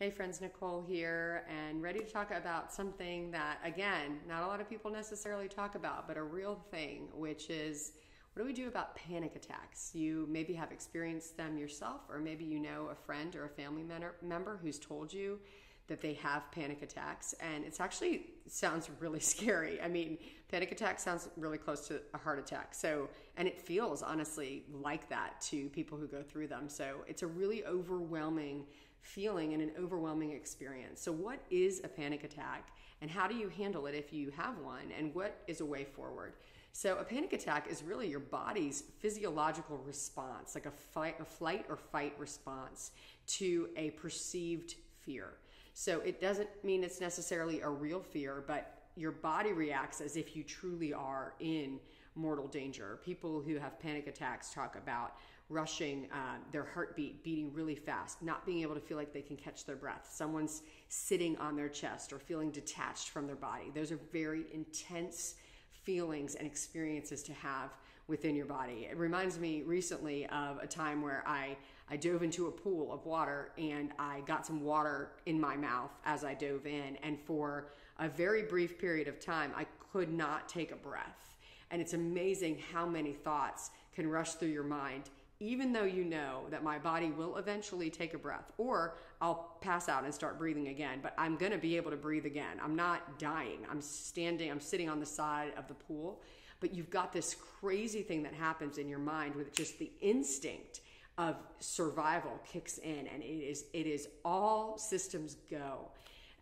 Hey friends, Nicole here, and ready to talk about something that, again, not a lot of people necessarily talk about, but a real thing, which is what do we do about panic attacks? You maybe have experienced them yourself, or maybe you know a friend or a family member who's told you that they have panic attacks, and it's actually sounds really scary. I mean, panic attack sounds really close to a heart attack. So, and it feels honestly like that to people who go through them. So it's a really overwhelming feeling and an overwhelming experience. So what is a panic attack, and how do you handle it if you have one, and what is a way forward? So a panic attack is really your body's physiological response, like a flight or fight response to a perceived fear. So it doesn't mean it's necessarily a real fear, but your body reacts as if you truly are in mortal danger. People who have panic attacks talk about rushing, their heartbeat beating really fast, not being able to feel like they can catch their breath. Someone's sitting on their chest or feeling detached from their body. Those are very intense feelings and experiences to have within your body. It reminds me recently of a time where I dove into a pool of water and I got some water in my mouth as I dove in. And for a very brief period of time, I could not take a breath. And it's amazing how many thoughts can rush through your mind, even though you know that my body will eventually take a breath, or I'll pass out and start breathing again, but I'm gonna be able to breathe again. I'm not dying. I'm sitting on the side of the pool, but you've got this crazy thing that happens in your mind with just the instinct of survival kicks in, and it is all systems go.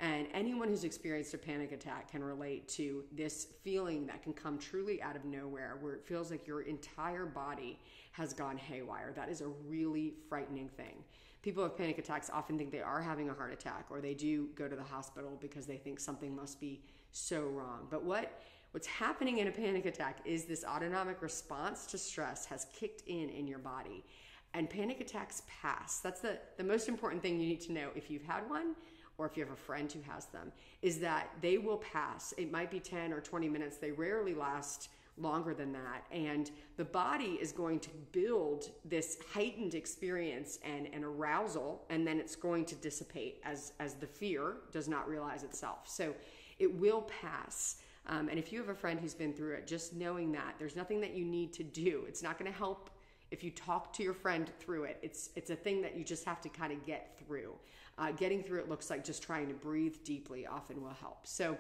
And anyone who's experienced a panic attack can relate to this feeling that can come truly out of nowhere, where it feels like your entire body has gone haywire. That is a really frightening thing. People with panic attacks often think they are having a heart attack, or they do go to the hospital because they think something must be so wrong. But what's happening in a panic attack is this autonomic response to stress has kicked in your body. And panic attacks pass. That's the most important thing you need to know if you've had one, or if you have a friend who has them, is that they will pass. It might be 10 or 20 minutes. They rarely last longer than that. And the body is going to build this heightened experience and arousal, and then it's going to dissipate as the fear does not realize itself. So it will pass. And if you have a friend who's been through it, just knowing that there's nothing that you need to do. It's not going to help if you talk to your friend through it. It's a thing that you just have to kind of get through. Getting through it looks like just trying to breathe deeply often will help. So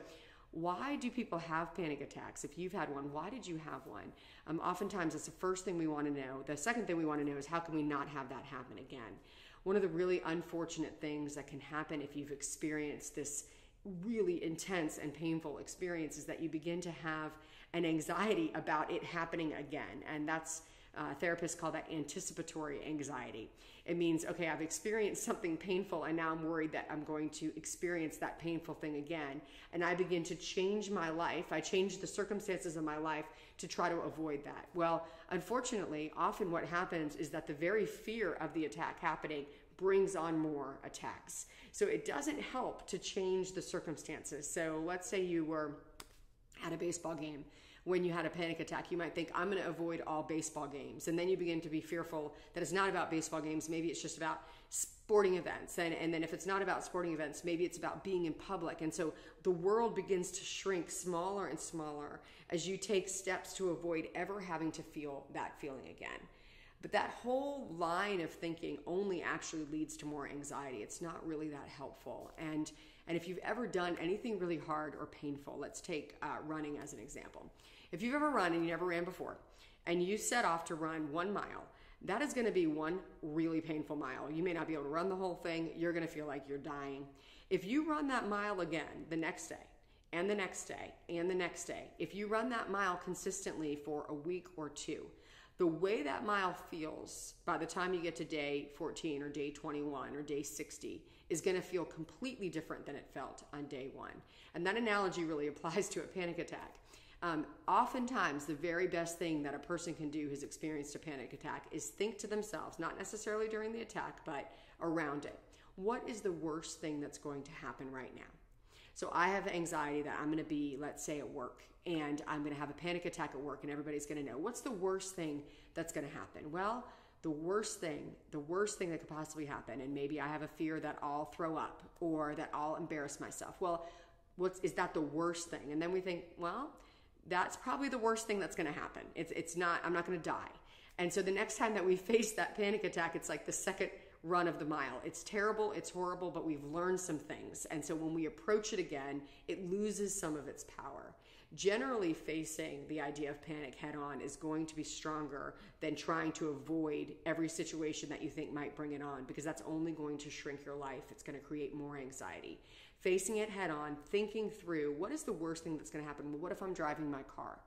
why do people have panic attacks? If you've had one, why did you have one? Oftentimes it's the first thing we want to know. The second thing we want to know is, how can we not have that happen again? One of the really unfortunate things that can happen if you've experienced this really intense and painful experience is that you begin to have an anxiety about it happening again. And that's therapists call that anticipatory anxiety. It means, okay, I've experienced something painful and now I'm worried that I'm going to experience that painful thing again. And I begin to change my life. I change the circumstances of my life to try to avoid that. Well, unfortunately, often what happens is that the very fear of the attack happening brings on more attacks. So it doesn't help to change the circumstances. So let's say you were at a baseball game. When you had a panic attack, you might think, I'm going to avoid all baseball games. And then you begin to be fearful that it's not about baseball games. Maybe it's just about sporting events. And then if it's not about sporting events, maybe it's about being in public. And so the world begins to shrink smaller and smaller as you take steps to avoid ever having to feel that feeling again. But that whole line of thinking only actually leads to more anxiety. It's not really that helpful. And if you've ever done anything really hard or painful, let's take running as an example. If you've ever run and you never ran before, and you set off to run 1 mile, that is going to be one really painful mile. You may not be able to run the whole thing. You're going to feel like you're dying. If you run that mile again the next day, and the next day, and the next day, if you run that mile consistently for a week or two, the way that mile feels by the time you get to day 14 or day 21 or day 60 is going to feel completely different than it felt on day 1. And that analogy really applies to a panic attack. Oftentimes, the very best thing that a person can do who's experienced a panic attack is think to themselves, not necessarily during the attack, but around it. What is the worst thing that's going to happen right now? So I have anxiety that I'm going to be, let's say, at work, and I'm going to have a panic attack at work, and everybody's going to know. What's the worst thing that's going to happen? Well, the worst thing that could possibly happen, and maybe I have a fear that I'll throw up or that I'll embarrass myself. Well, is that the worst thing? And then we think, well, that's probably the worst thing that's going to happen. It's not, I'm not going to die. And so the next time that we face that panic attack, it's like the second run of the mile. It's terrible, it's horrible, but we've learned some things. And so when we approach it again, it loses some of its power. Generally, facing the idea of panic head on is going to be stronger than trying to avoid every situation that you think might bring it on, because that's only going to shrink your life. It's going to create more anxiety. Facing it head on, thinking through, what is the worst thing that's going to happen? Well, what if I'm driving my car?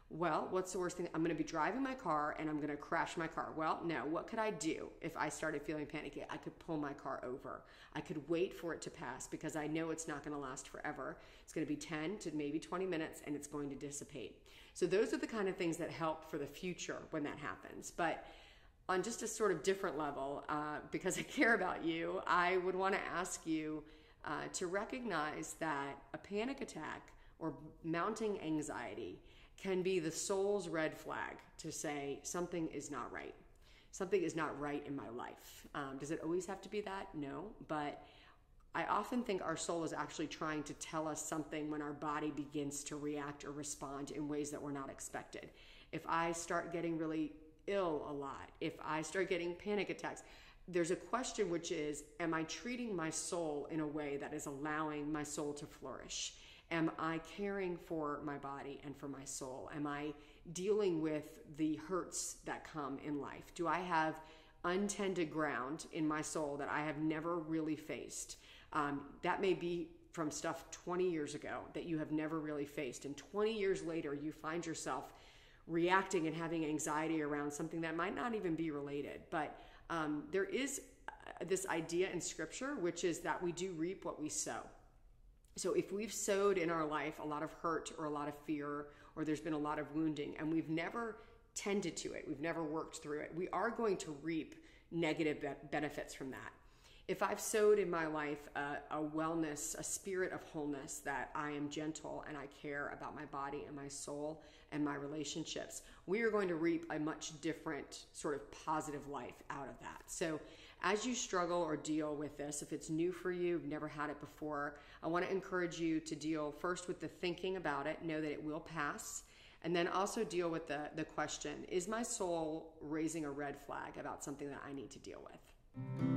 Well, what's the worst thing? I'm going to be driving my car and I'm going to crash my car. Well, no, what could I do if I started feeling panicky? I could pull my car over. I could wait for it to pass because I know it's not going to last forever. It's going to be 10 to maybe 20 minutes and it's going to dissipate. So those are the kind of things that help for the future when that happens. But on just a sort of different level, because I care about you, I would want to ask you to recognize that a panic attack or mounting anxiety can be the soul's red flag to say something is not right. Something is not right in my life. Does it always have to be that? No, but I often think our soul is actually trying to tell us something when our body begins to react or respond in ways that were not expected. If I start getting really ill a lot, if I start getting panic attacks, there's a question which is, am I treating my soul in a way that is allowing my soul to flourish? Am I caring for my body and for my soul? Am I dealing with the hurts that come in life? Do I have untended ground in my soul that I have never really faced? That may be from stuff 20 years ago that you have never really faced. And 20 years later, you find yourself reacting and having anxiety around something that might not even be related. But there is this idea in Scripture, which is that we do reap what we sow. So if we've sowed in our life a lot of hurt or a lot of fear, or there's been a lot of wounding, and we've never tended to it, we've never worked through it, we are going to reap negative benefits from that. If I've sowed in my life a wellness, a spirit of wholeness, that I am gentle and I care about my body and my soul and my relationships, we are going to reap a much different sort of positive life out of that. So as you struggle or deal with this, if it's new for you, you've never had it before, I want to encourage you to deal first with the thinking about it, know that it will pass, and then also deal with the question, is my soul raising a red flag about something that I need to deal with?